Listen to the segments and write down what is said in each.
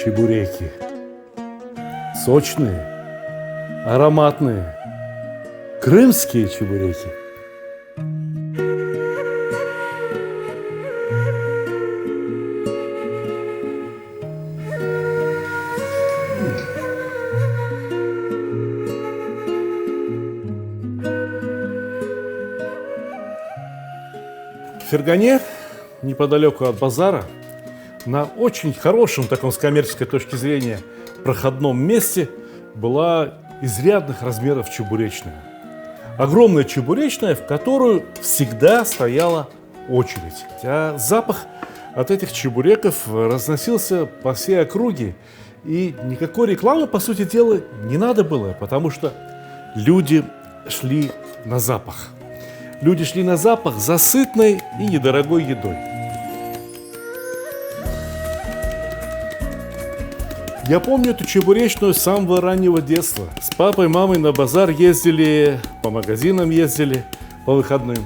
чебуреки. Сочные, ароматные, крымские чебуреки. В Фергане, неподалеку от базара, на очень хорошем, таком с коммерческой точки зрения, проходном месте была изрядных размеров чебуречная. Огромная чебуречная, в которую всегда стояла очередь. А запах от этих чебуреков разносился по всей округе. И никакой рекламы, по сути дела, не надо было, потому что люди шли на запах. Люди шли на запах за сытной и недорогой едой. Я помню эту чебуречную с самого раннего детства. С папой и мамой на базар ездили, по магазинам ездили по выходным.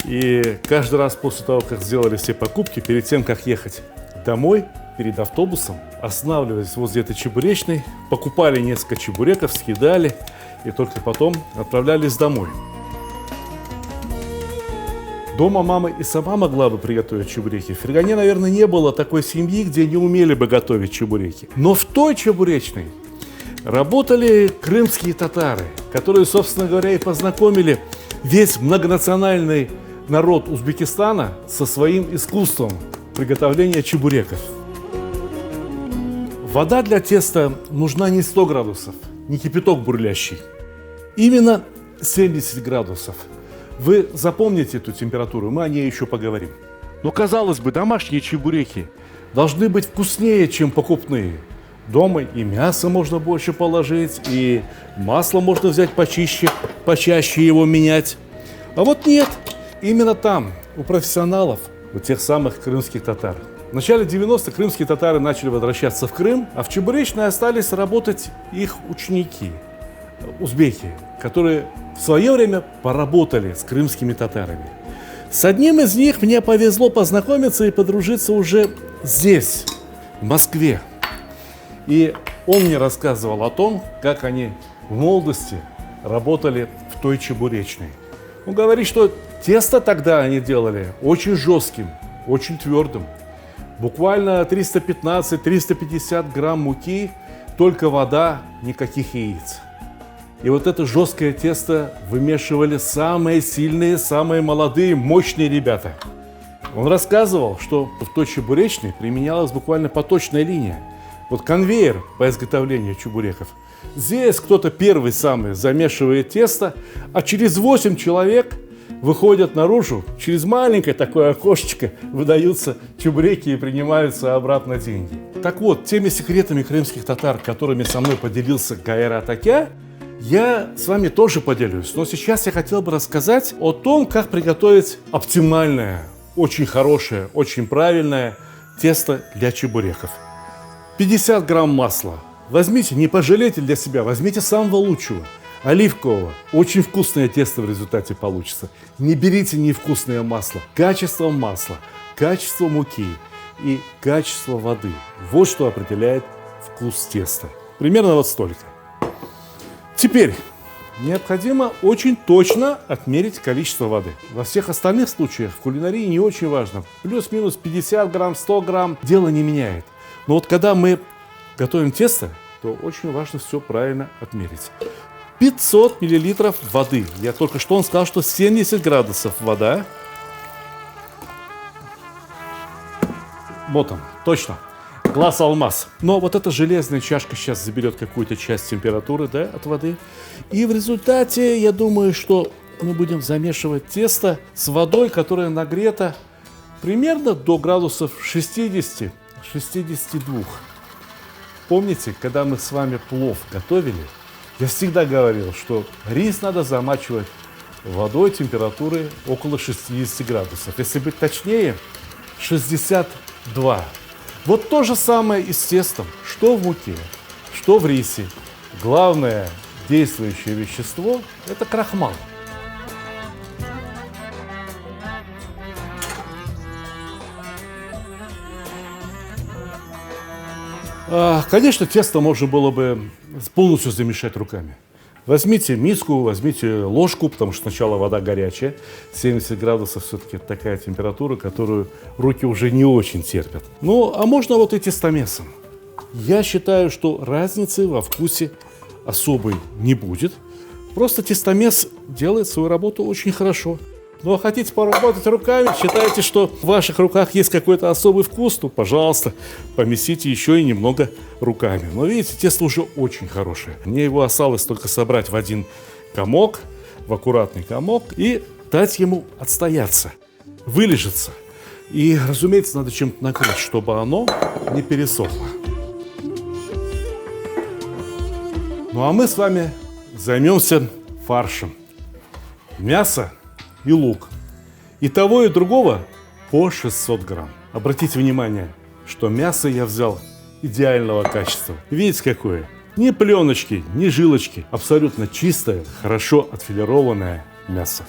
И каждый раз после того, как сделали все покупки, перед тем, как ехать домой, перед автобусом, останавливались возле этой чебуречной, покупали несколько чебуреков, съедали и только потом отправлялись домой. Дома мама и сама могла бы приготовить чебуреки. В Фергане, наверное, не было такой семьи, где не умели бы готовить чебуреки. Но в той чебуречной работали крымские татары, которые, собственно говоря, и познакомили весь многонациональный народ Узбекистана со своим искусством приготовления чебуреков. Вода для теста нужна не 100 градусов, не кипяток бурлящий. Именно 70 градусов. Вы запомните эту температуру, мы о ней еще поговорим. Но, казалось бы, домашние чебуреки должны быть вкуснее, чем покупные. Дома и мясо можно больше положить, и масло можно взять почище, почаще его менять. А вот нет, именно там, у профессионалов, у тех самых крымских татар. В начале 90-х крымские татары начали возвращаться в Крым, а в чебуречной остались работать их ученики, узбеки, которые в свое время поработали с крымскими татарами. С одним из них мне повезло познакомиться и подружиться уже здесь, в Москве. И он мне рассказывал о том, как они в молодости работали в той чебуречной. Он говорит, что тесто тогда они делали очень жестким, очень твердым. Буквально 315-350 грамм муки, только вода, никаких яиц. И вот это жесткое тесто вымешивали самые сильные, самые молодые, мощные ребята. Он рассказывал, что в той чебуречной применялась буквально поточная линия. Вот конвейер по изготовлению чебуреков. Здесь кто-то первый самый замешивает тесто, а через 8 человек выходят наружу, через маленькое такое окошечко выдаются чебуреки и принимаются обратно деньги. Так вот, теми секретами крымских татар, которыми со мной поделился Кайрат Акя, я с вами тоже поделюсь, но сейчас я хотел бы рассказать о том, как приготовить оптимальное, очень хорошее, очень правильное тесто для чебуреков. 50 грамм масла. Возьмите, не пожалейте для себя, возьмите самого лучшего, оливкового. Очень вкусное тесто в результате получится. Не берите невкусное масло. Качество масла, качество муки и качество воды. Вот что определяет вкус теста. Примерно вот столько. Теперь необходимо очень точно отмерить количество воды. Во всех остальных случаях в кулинарии не очень важно. Плюс-минус 50 грамм, 100 грамм дело не меняет. Но вот когда мы готовим тесто, то очень важно все правильно отмерить. 500 миллилитров воды. Я только что сказал, что 70 градусов вода. Вот он, точно. Глаз алмаз. Но вот эта железная чашка сейчас заберет какую-то часть температуры, да, от воды. И в результате, я думаю, что мы будем замешивать тесто с водой, которая нагрета примерно до градусов 60-62. Помните, когда мы с вами плов готовили, я всегда говорил, что рис надо замачивать водой температуры около 60 градусов. Если быть точнее, 62. Вот то же самое и с тестом, что в муке, что в рисе. Главное действующее вещество – это крахмал. Конечно, тесто можно было бы полностью замешать руками. Возьмите миску, возьмите ложку, потому что сначала вода горячая. 70 градусов все-таки такая температура, которую руки уже не очень терпят. Ну, а можно вот и тестомесом. Я считаю, что разницы во вкусе особой не будет. Просто тестомес делает свою работу очень хорошо. Ну, а хотите поработать руками, считаете, что в ваших руках есть какой-то особый вкус, ну, пожалуйста, помесите еще и немного руками. Но видите, тесто уже очень хорошее. Мне его осталось только собрать в один комок, в аккуратный комок, и дать ему отстояться, вылежаться. И, разумеется, надо чем-то накрыть, чтобы оно не пересохло. Ну, а мы с вами займемся фаршем. Мясо и лук. И того, и другого по 600 грамм. Обратите внимание, что мясо я взял идеального качества. Видите, какое? Ни пленочки, ни жилочки. Абсолютно чистое, хорошо отфилированное мясо.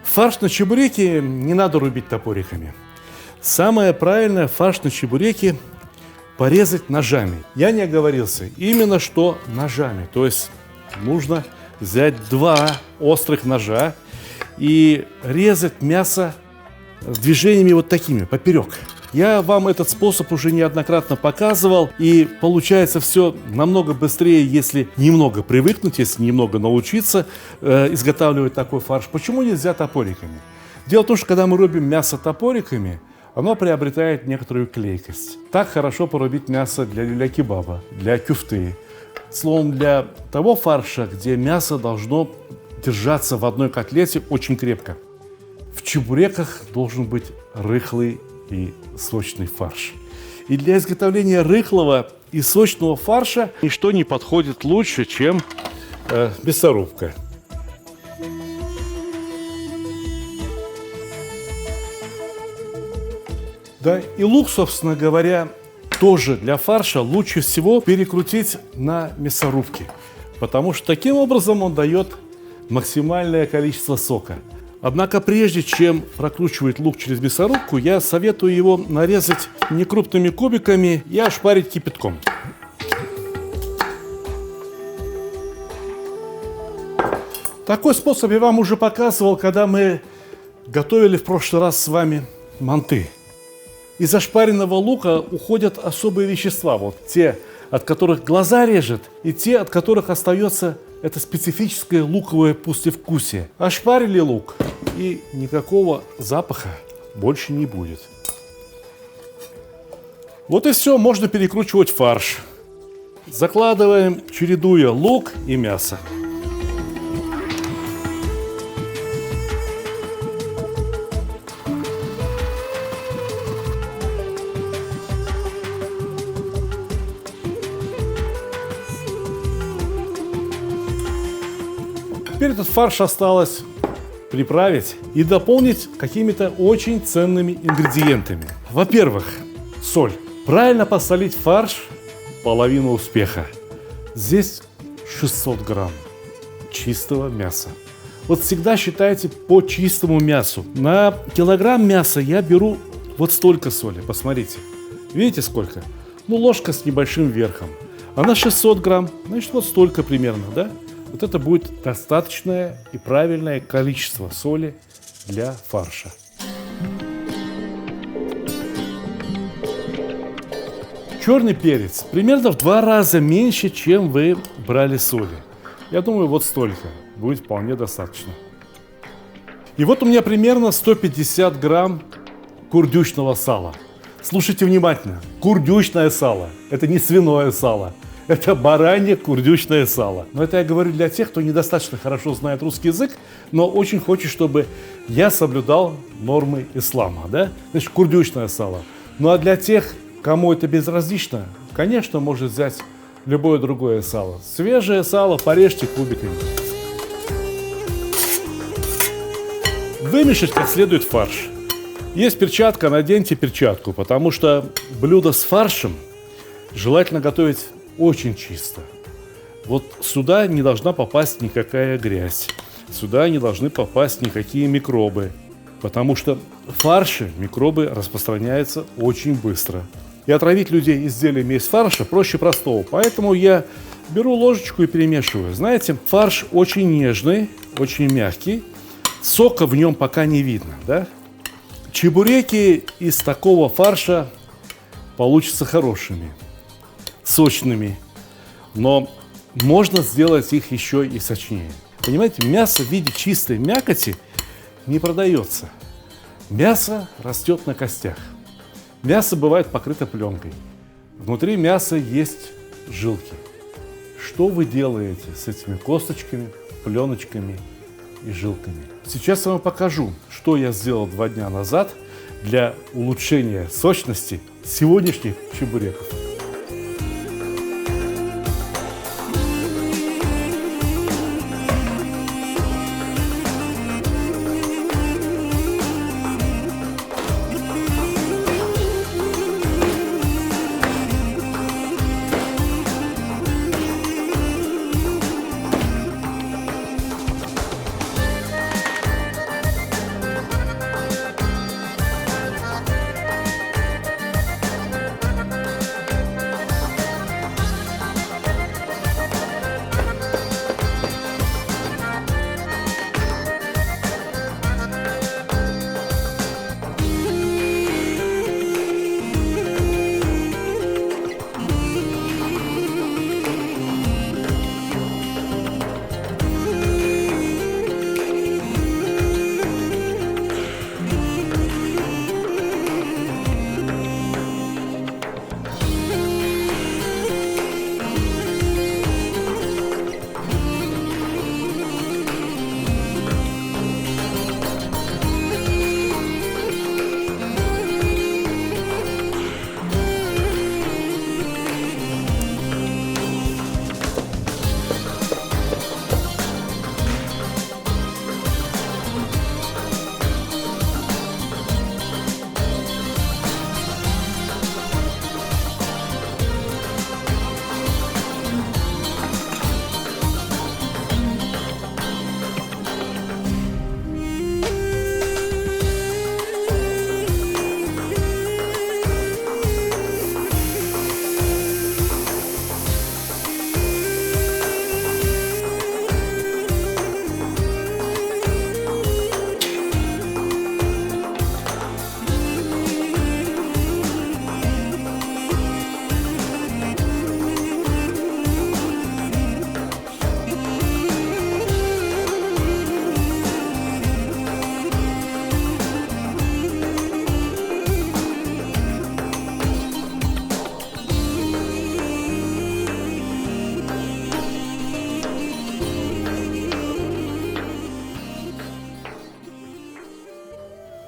Фарш на чебуреки не надо рубить топориками. Самое правильное фарш на чебуреки порезать ножами. Я не оговорился. Именно что ножами. То есть нужно взять 2 острых ножа и резать мясо движениями вот такими, поперек. Я вам этот способ уже неоднократно показывал, и получается все намного быстрее, если немного привыкнуть, если немного научиться изготавливать такой фарш. Почему нельзя топориками? Дело в том, что когда мы рубим мясо топориками, оно приобретает некоторую клейкость. Так хорошо порубить мясо для люля-кебаба, для кюфты. Словом, для того фарша, где мясо должно держаться в одной котлете очень крепко. В чебуреках должен быть рыхлый и сочный фарш. И для изготовления рыхлого и сочного фарша ничто не подходит лучше, чем мясорубка. Да, и лук, собственно говоря, тоже для фарша лучше всего перекрутить на мясорубке, потому что таким образом он дает максимальное количество сока. Однако прежде чем прокручивать лук через мясорубку, я советую его нарезать не крупными кубиками и ошпарить кипятком. Такой способ я вам уже показывал, когда мы готовили в прошлый раз с вами манты. Из ошпаренного лука уходят особые вещества, вот те, от которых глаза режет, и те, от которых остается это специфическое луковое послевкусие. Ошпарили лук, и никакого запаха больше не будет. Вот и все, можно перекручивать фарш. Закладываем, чередуя лук и мясо. Теперь этот фарш осталось приправить и дополнить какими-то очень ценными ингредиентами. Во-первых, соль. Правильно посолить фарш – половина успеха. Здесь 600 грамм чистого мяса. Вот всегда считайте по чистому мясу. На килограмм мяса я беру вот столько соли. Посмотрите. Видите сколько? Ну, ложка с небольшим верхом. А на 600 грамм, значит, вот столько примерно, да? Вот это будет достаточное и правильное количество соли для фарша. Черный перец примерно в 2 раза меньше, чем вы брали соли. Я думаю, вот столько будет вполне достаточно. И вот у меня примерно 150 грамм курдючного сала. Слушайте внимательно. Курдючное сало. Это не свиное сало. Это баранье курдючное сало. Но это я говорю для тех, кто недостаточно хорошо знает русский язык, но очень хочет, чтобы я соблюдал нормы ислама. Да? Значит, курдючное сало. Ну а для тех, кому это безразлично, конечно, может взять любое другое сало. Свежее сало порежьте кубиками. Вымешать как следует фарш. Есть перчатка, наденьте перчатку, потому что блюдо с фаршем желательно готовить очень чисто. Вот сюда не должна попасть никакая грязь. Сюда не должны попасть никакие микробы. Потому что в фарше микробы распространяются очень быстро. И отравить людей изделиями из фарша проще простого. Поэтому я беру ложечку и перемешиваю. Знаете, фарш очень нежный, очень мягкий. Сока в нем пока не видно, да? Чебуреки из такого фарша получатся хорошими, сочными. Но можно сделать их еще и сочнее. Понимаете, мясо в виде чистой мякоти не продается. Мясо растет на костях. Мясо бывает покрыто пленкой. Внутри мяса есть жилки. Что вы делаете с этими косточками, пленочками и жилками? Сейчас я вам покажу, что я сделал 2 дня назад для улучшения сочности сегодняшних чебуреков.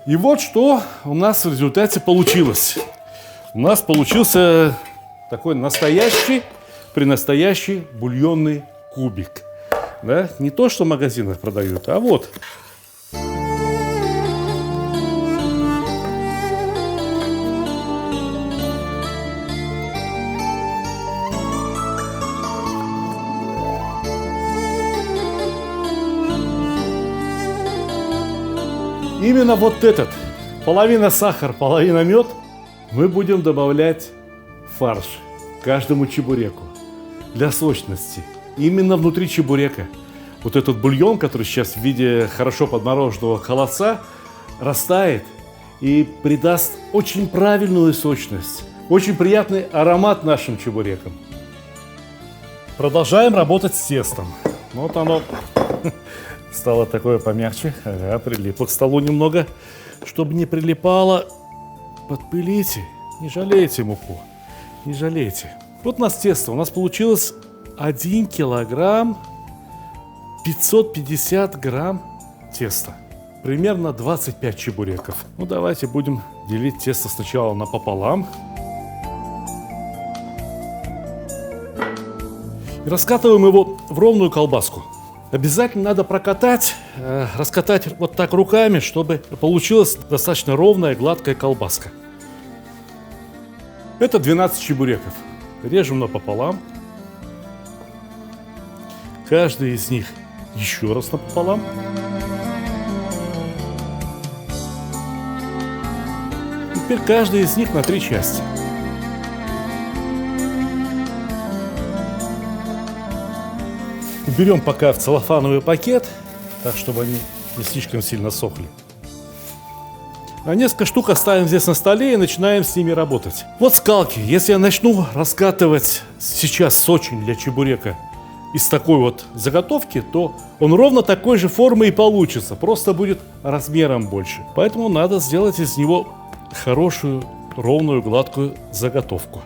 И вот что у нас в результате получилось. У нас получился такой настоящий бульонный кубик. Да? Не то, что в магазинах продают, а вот. Именно вот этот, половина сахар, половина мед, мы будем добавлять в фарш каждому чебуреку для сочности. Именно внутри чебурека вот этот бульон, который сейчас в виде хорошо подмороженного холодца, растает и придаст очень правильную сочность, очень приятный аромат нашим чебурекам. Продолжаем работать с тестом. Вот оно стало такое помягче, прилипло к столу немного. Чтобы не прилипало, подпылите, не жалейте муку, не жалейте. Вот у нас тесто, у нас получилось 1 килограмм 550 грамм теста. Примерно 25 чебуреков. Ну давайте будем делить тесто сначала напополам. И раскатываем его в ровную колбаску. Обязательно надо прокатать, раскатать вот так руками, чтобы получилась достаточно ровная, гладкая колбаска. Это 12 чебуреков. Режем напополам. Каждый из них еще раз напополам. Теперь каждый из них на 3 части. Берем пока в целлофановый пакет, так чтобы они не слишком сильно сохли. А несколько штук оставим здесь на столе и начинаем с ними работать. Вот скалки. Если я начну раскатывать сейчас сочинь для чебурека из такой вот заготовки, то он ровно такой же формы и получится, просто будет размером больше. Поэтому надо сделать из него хорошую, ровную, гладкую заготовку.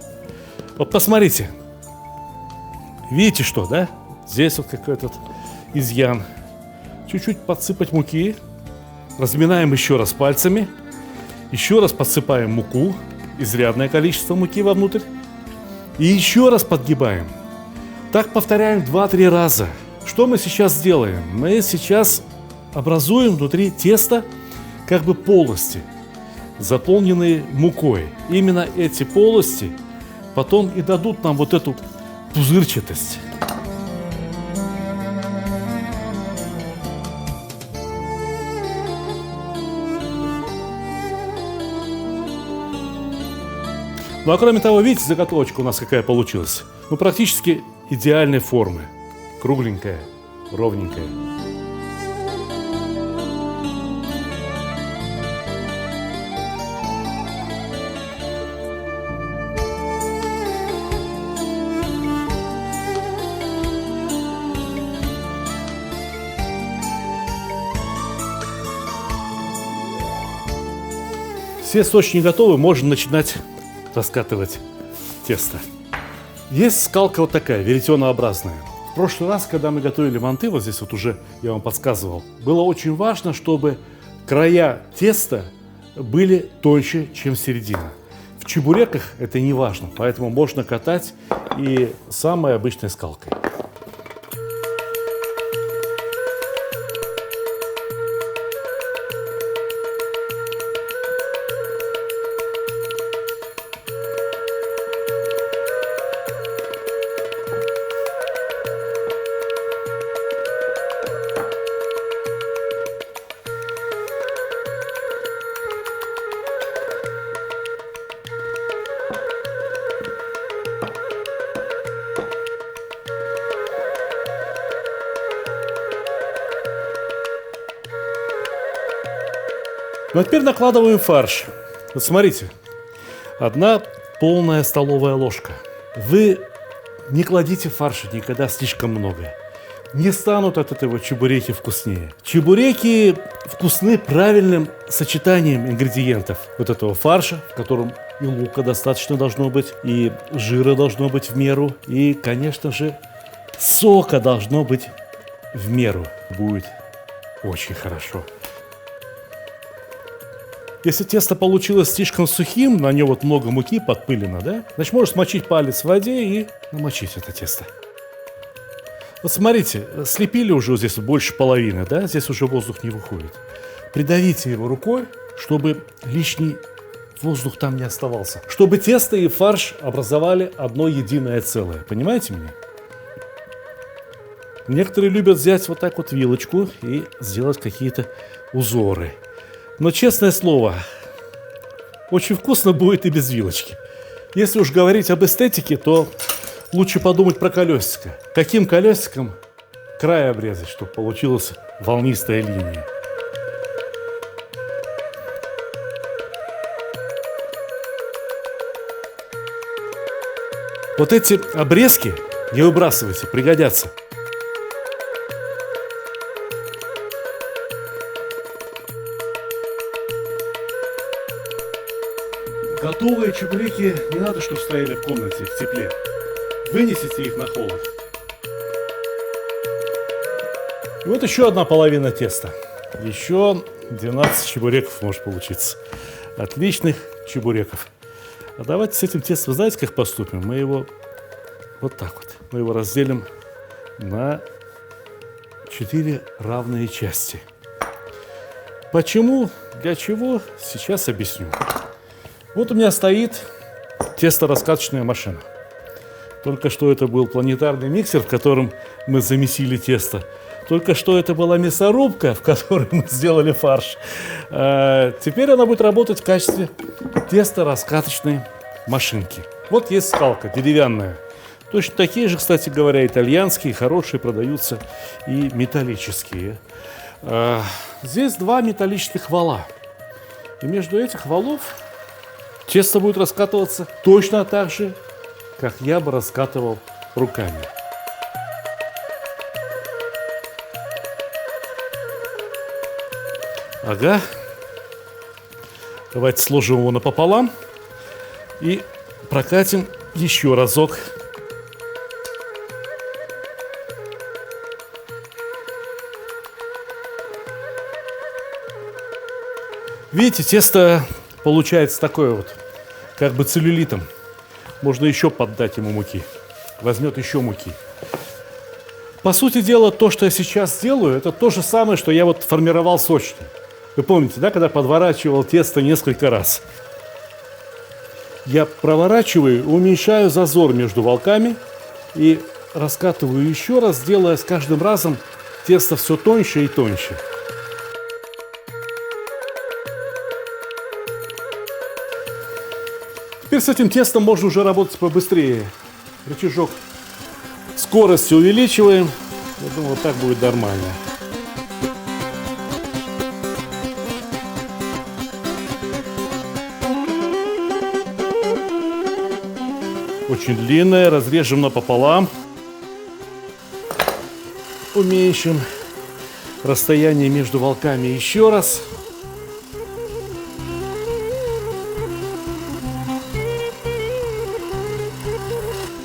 Вот посмотрите. Видите что, да? Здесь вот какой-то изъян. Чуть-чуть подсыпать муки. Разминаем еще раз пальцами. Еще раз подсыпаем муку. Изрядное количество муки вовнутрь. И еще раз подгибаем. Так повторяем 2-3 раза. Что мы сейчас сделаем? Мы сейчас образуем внутри теста как бы полости, заполненные мукой. Именно эти полости потом и дадут нам вот эту пузырчатость. Ну а кроме того, видите, заготовочка у нас какая получилась? Ну практически идеальной формы. Кругленькая, ровненькая. Все сочни готовы, можно начинать раскатывать тесто. Есть скалка вот такая, веретенообразная. В прошлый раз, когда мы готовили манты, вот здесь вот уже я вам подсказывал, было очень важно, чтобы края теста были тоньше, чем середина. В чебуреках это не важно, поэтому можно катать и самой обычной скалкой. Ну а теперь накладываем фарш. Вот смотрите, 1 полная столовая ложка. Вы не кладите фарша никогда слишком много. Не станут от этого чебуреки вкуснее. Чебуреки вкусны правильным сочетанием ингредиентов вот этого фарша, в котором и лука достаточно должно быть, и жира должно быть в меру, и, конечно же, сока должно быть в меру. Будет очень хорошо. Если тесто получилось слишком сухим, на нем вот много муки подпылено, да? Значит, можешь смочить палец в воде и намочить это тесто. Вот смотрите, слепили уже вот здесь больше половины, да? Здесь уже воздух не выходит. Придавите его рукой, чтобы лишний воздух там не оставался. Чтобы тесто и фарш образовали одно единое целое. Понимаете меня? Некоторые любят взять вот так вот вилочку и сделать какие-то узоры. Но, честное слово, очень вкусно будет и без вилочки. Если уж говорить об эстетике, то лучше подумать про колесико. Каким колесиком край обрезать, чтобы получилась волнистая линия. Вот эти обрезки не выбрасывайте, пригодятся. Готовые чебуреки не надо, чтобы стояли в комнате в тепле. Вынесите их на холод. И вот еще 1 половина теста. Еще 12 чебуреков может получиться. Отличных чебуреков. А давайте с этим тестом, знаете, как поступим? Мы его вот так вот. Мы его разделим на 4 равные части. Почему? Для чего? Сейчас объясню. Вот у меня стоит тесто-раскаточная машина. Только что это был планетарный миксер, в котором мы замесили тесто. Только что это была мясорубка, в которой мы сделали фарш. Теперь она будет работать в качестве тесто-раскаточной машинки. Вот есть скалка деревянная. Точно такие же, кстати говоря, итальянские, хорошие продаются и металлические. Здесь два металлических вала. И между этих валов тесто будет раскатываться точно так же, как я бы раскатывал руками. Ага. Давайте сложим его напополам и прокатим еще разок. Видите, тесто получается такое вот, как бы целлюлитом. Можно еще поддать ему муки. Возьмет еще муки. По сути дела, то, что я сейчас делаю, это то же самое, что я вот формировал сочный. Вы помните, да, когда подворачивал тесто несколько раз? Я проворачиваю, уменьшаю зазор между волками и раскатываю еще раз, делая с каждым разом тесто все тоньше и тоньше. Теперь с этим тестом можно уже работать побыстрее. Рычажок скорости увеличиваем. Я думаю, вот так будет нормально. Очень длинное, разрежем напополам. Уменьшим расстояние между волками еще раз.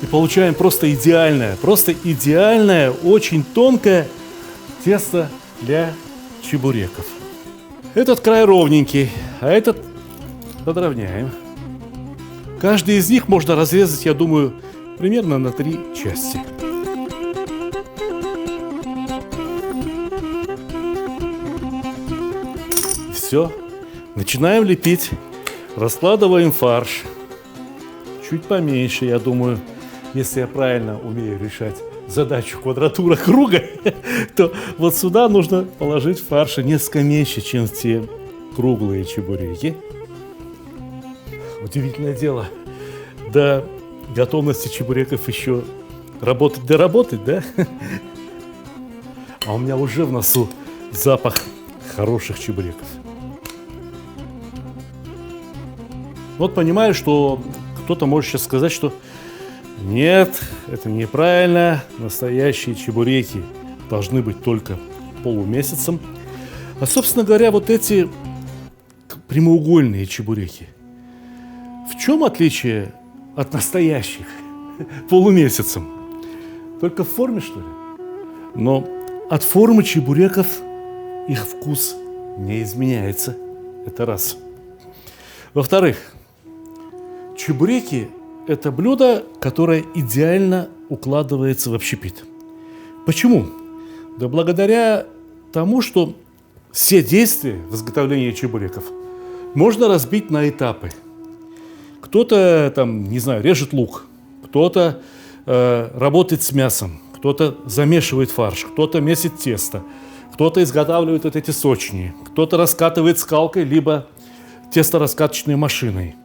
И получаем просто идеальное, очень тонкое тесто для чебуреков. Этот край ровненький, а этот подровняем. Каждый из них можно разрезать, я думаю, примерно на 3 части. Все. Начинаем лепить. Раскладываем фарш. Чуть поменьше, я думаю, если я правильно умею решать задачу квадратура круга, то вот сюда нужно положить фарша несколько меньше, чем те круглые чебуреки. Удивительное дело, до готовности чебуреков еще работать, да? А у меня уже в носу запах хороших чебуреков. Вот понимаю, что кто-то может сейчас сказать, что нет, это неправильно, настоящие чебуреки должны быть только полумесяцем. А, собственно говоря, вот эти прямоугольные чебуреки, в чем отличие от настоящих полумесяцем? Только в форме, что ли? Но от формы чебуреков их вкус не изменяется. Это раз. Во-вторых, чебуреки – это блюдо, которое идеально укладывается в общепит. Почему? Да благодаря тому, что все действия в изготовлении чебуреков можно разбить на этапы. Кто-то там, не знаю, режет лук, кто-то работает с мясом, кто-то замешивает фарш, кто-то месит тесто, кто-то изготавливает вот эти сочни, кто-то раскатывает скалкой, либо тесто-раскаточной машиной.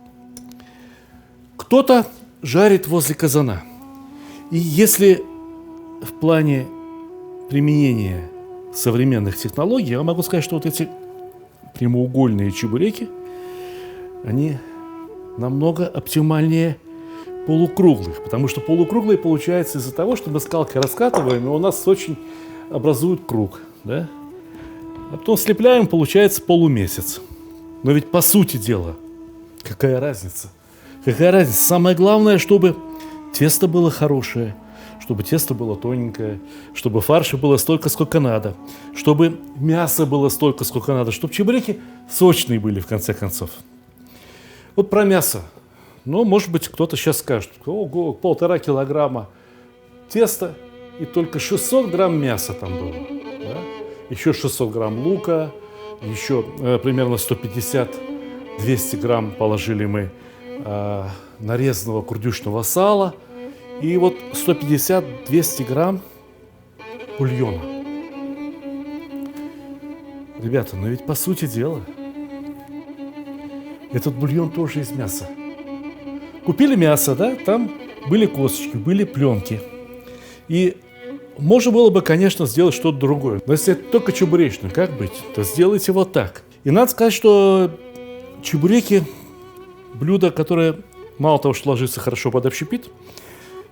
Кто-то жарит возле казана. И если в плане применения современных технологий, я могу сказать, что вот эти прямоугольные чебуреки, они намного оптимальнее полукруглых, потому что полукруглые получаются из-за того, что мы скалкой раскатываем, и у нас очень образует круг, да? А потом слепляем, получается полумесяц. Но ведь по сути дела, какая разница? Какая разница? Самое главное, чтобы тесто было хорошее, чтобы тесто было тоненькое, чтобы фарша было столько, сколько надо, чтобы мясо было столько, сколько надо, чтобы чебуреки сочные были, в конце концов. Вот про мясо. Ну, может быть, кто-то сейчас скажет: ого, 1,5 килограмма теста и только 600 грамм мяса там было. Да? Еще 600 грамм лука, еще примерно 150-200 грамм положили мы нарезанного курдючного сала и вот 150-200 грамм бульона. Ребята, но ведь по сути дела этот бульон тоже из мяса. Купили мясо, да, там были косточки, были пленки. И можно было бы, конечно, сделать что-то другое. Но если это только чебуречный, как быть? То сделайте вот так. И надо сказать, что чебуреки – блюдо, которое мало того, что ложится хорошо под общепит,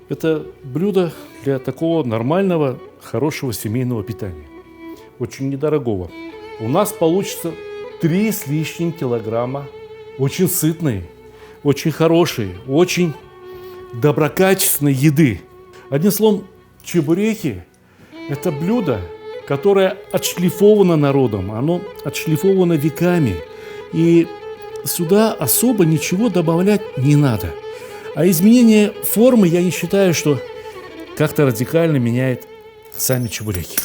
это блюдо для такого нормального, хорошего семейного питания. Очень недорогого. У нас получится 3 с лишним килограмма очень сытной, очень хорошей, очень доброкачественной еды. Одним словом, чебуреки – это блюдо, которое отшлифовано народом, оно отшлифовано веками. И сюда особо ничего добавлять не надо. А изменение формы, я не считаю, что как-то радикально меняет сами чебуреки.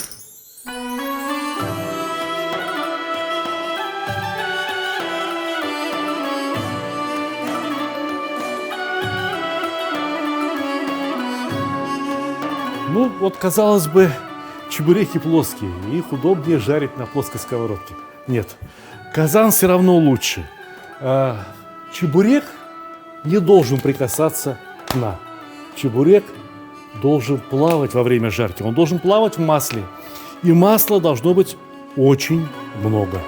Ну, вот, казалось бы, чебуреки плоские, их удобнее жарить на плоской сковородке. Нет, казан все равно лучше. Чебурек не должен прикасаться к дну. Чебурек должен плавать во время жарки, он должен плавать в масле. И масла должно быть очень много.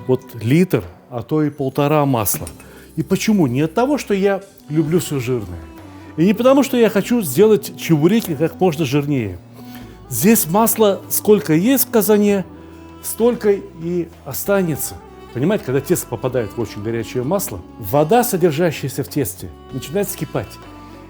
Вот литр, а то и 1,5 масла. И почему? Не от того, что я люблю все жирное. И не потому, что я хочу сделать чебуреки как можно жирнее. Здесь масла сколько есть в казане, столько и останется. Понимаете, когда тесто попадает в очень горячее масло, вода, содержащаяся в тесте, начинает вскипать.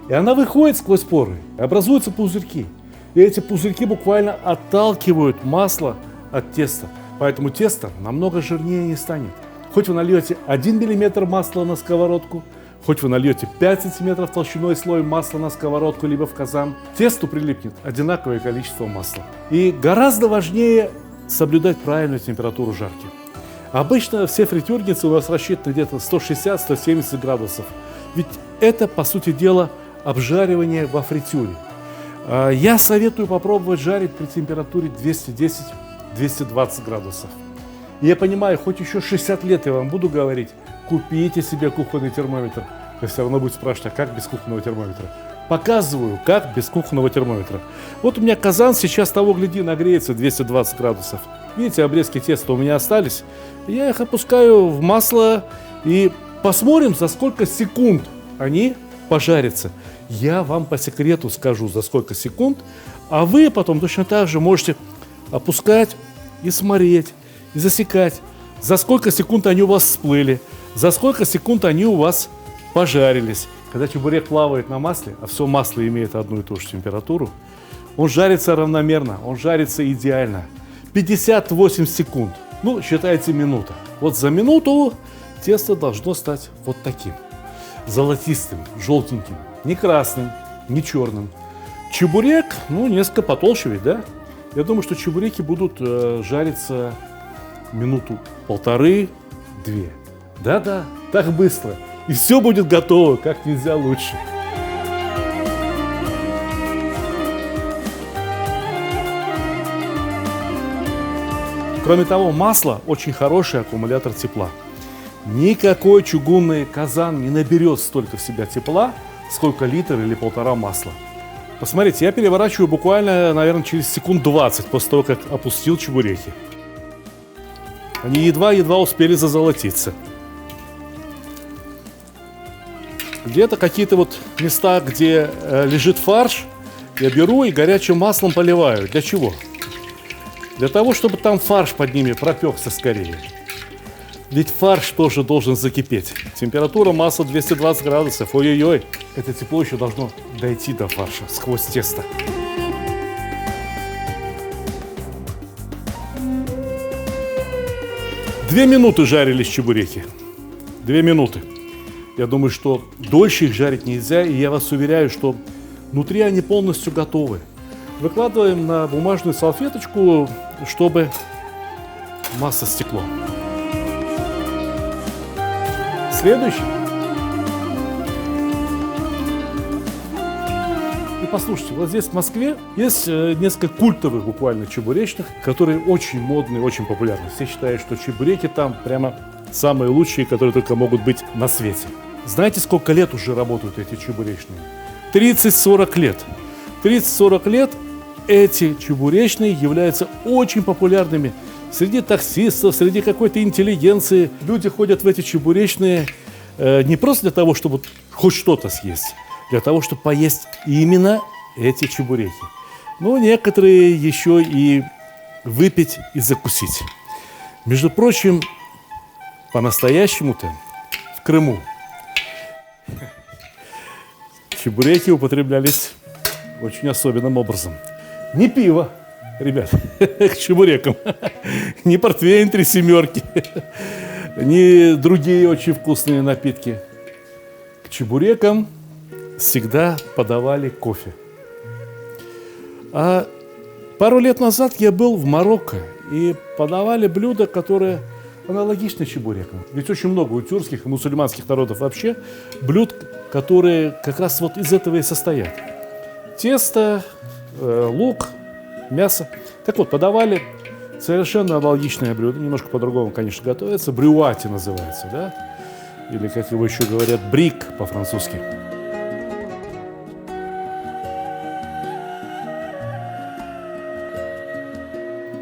И она выходит сквозь поры, и образуются пузырьки. И эти пузырьки буквально отталкивают масло от теста. Поэтому тесто намного жирнее не станет. Хоть вы нальете 1 миллиметр масла на сковородку, хоть вы нальете 5 сантиметров толщиной слой масла на сковородку либо в казан, тесту прилипнет одинаковое количество масла. И гораздо важнее соблюдать правильную температуру жарки. Обычно все фритюрницы у нас рассчитаны где-то 160-170 градусов. Ведь это, по сути дела, обжаривание во фритюре. Я советую попробовать жарить при температуре 210-220 градусов. И я понимаю, хоть еще 60 лет я вам буду говорить, купите себе кухонный термометр. Вы все равно будете спрашивать, а как без кухонного термометра? Показываю, как без кухонного термометра. Вот у меня казан сейчас того гляди нагреется 220 градусов. Видите, обрезки теста у меня остались. Я их опускаю в масло и посмотрим, за сколько секунд они пожарятся. Я вам по секрету скажу, за сколько секунд, а вы потом точно так же можете опускать и смотреть, и засекать, за сколько секунд они у вас всплыли, за сколько секунд они у вас пожарились. Когда чебурек плавает на масле, а все масло имеет одну и ту же температуру, он жарится равномерно, он жарится идеально. 58 секунд, ну, считайте минута. Вот за минуту тесто должно стать вот таким. Золотистым, желтеньким, не красным, не черным. Чебурек, ну, несколько потолще ведь, да? Я думаю, что чебуреки будут жариться минуту, 1,5-2. Да-да, так быстро. И все будет готово, как нельзя лучше. Кроме того, масло очень хороший аккумулятор тепла. Никакой чугунный казан не наберет столько в себя тепла, сколько литр или 1,5 масла. Посмотрите, я переворачиваю буквально, наверное, через секунд 20 после того, как опустил чебуреки. Они едва-едва успели зазолотиться. Где-то какие-то вот места, где лежит фарш, я беру и горячим маслом поливаю. Для чего? Для того, чтобы там фарш под ними пропекся скорее. Ведь фарш тоже должен закипеть. Температура масла 220 градусов. Ой-ой-ой, это тепло еще должно дойти до фарша сквозь тесто. Две минуты жарились чебуреки. 2 минуты. Я думаю, что дольше их жарить нельзя, и я вас уверяю, что внутри они полностью готовы. Выкладываем на бумажную салфеточку, чтобы масло стекло. Следующий. И послушайте, вот здесь в Москве есть несколько культовых буквально чебуречных, которые очень модные, очень популярны. Все считают, что чебуреки там прямо самые лучшие, которые только могут быть на свете. Знаете, сколько лет уже работают эти чебуречные? 30-40 лет. 30-40 лет эти чебуречные являются очень популярными среди таксистов, среди какой-то интеллигенции. Люди ходят в эти чебуречные не просто для того, чтобы хоть что-то съесть, для того, чтобы поесть именно эти чебуреки. Но некоторые еще и выпить и закусить. Между прочим, по-настоящему-то в Крыму чебуреки употреблялись очень особенным образом. Не пиво, ребят, к чебурекам, не портвейн 3 семерки, не другие очень вкусные напитки. К чебурекам всегда подавали кофе. А пару лет назад я был в Марокко, и подавали блюда, которые аналогичны чебурекам. Ведь очень много у тюркских и мусульманских народов вообще блюд, которые как раз вот из этого и состоят. Тесто, лук, мясо. Так вот, подавали совершенно аналогичное блюдо, немножко по-другому, конечно, готовится. Брюати называется, да? Или, как его еще говорят, брик по-французски.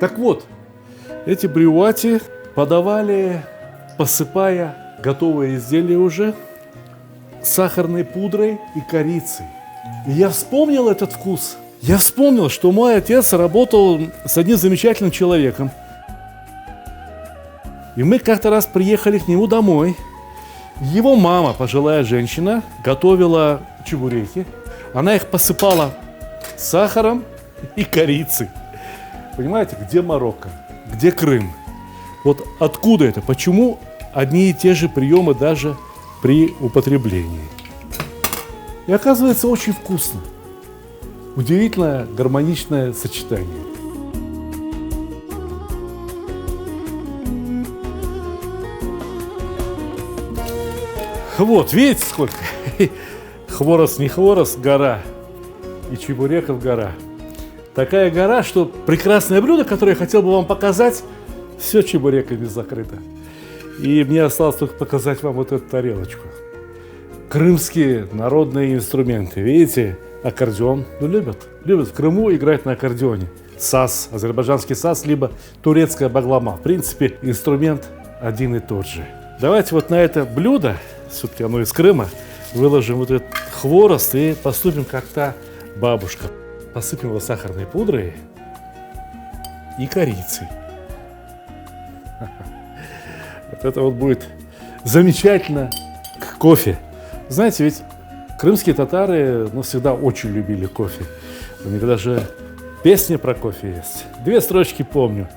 Так вот, эти брюати подавали, посыпая готовые изделия уже сахарной пудрой и корицей. И я вспомнил этот вкус. Я вспомнил, что мой отец работал с одним замечательным человеком. И мы как-то раз приехали к нему домой. Его мама, пожилая женщина, готовила чебуреки. Она их посыпала сахаром и корицей. Понимаете, где Марокко, где Крым? Вот откуда это? Почему одни и те же приемы даже при употреблении? И оказывается, очень вкусно. Удивительное гармоничное сочетание. Вот, видите, сколько? Хворост не хворост, гора. И чебуреков гора. Такая гора, что прекрасное блюдо, которое я хотел бы вам показать, все чебуреками закрыто. И мне осталось только показать вам вот эту тарелочку. Крымские народные инструменты. Видите, аккордеон. Ну, любят в Крыму играть на аккордеоне. Саз, азербайджанский саз, либо турецкая баглама. В принципе, инструмент один и тот же. Давайте вот на это блюдо, все-таки оно из Крыма, выложим вот этот хворост и поступим как та бабушка. Посыпем его сахарной пудрой и корицей. Вот это вот будет замечательно к кофе. Знаете, ведь крымские татары всегда очень любили кофе. У них даже песня про кофе есть. 2 строчки помню.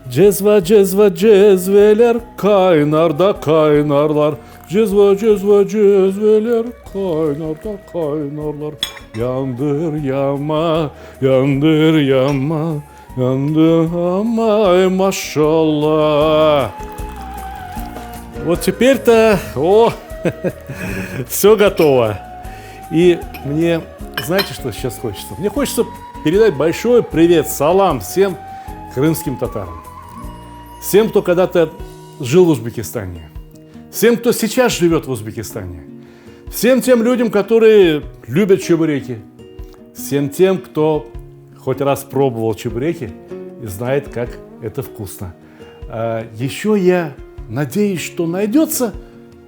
Cezva cezva cezveler kaynar da kaynarlar. Cezva cezva cezveler kaynar da kaynarlar. Yandır yama, yandır yama, yandır yama, машаллах. Вот теперь-то, все готово. И мне, знаете, что сейчас хочется? Мне хочется передать большой привет, салам всем крымским татарам. Всем, кто когда-то жил в Узбекистане. Всем, кто сейчас живет в Узбекистане. Всем тем людям, которые любят чебуреки. Всем тем, кто хоть раз пробовал чебуреки и знает, как это вкусно. Еще я надеюсь, что найдется,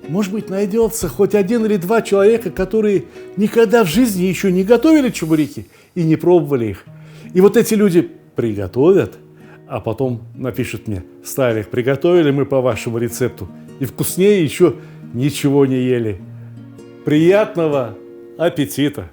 может быть, найдется хоть 1 или 2 человека, которые никогда в жизни еще не готовили чебуреки и не пробовали их. И вот эти люди приготовят, а потом напишут мне: Славик, приготовили мы по вашему рецепту, и вкуснее еще ничего не ели. Приятного аппетита!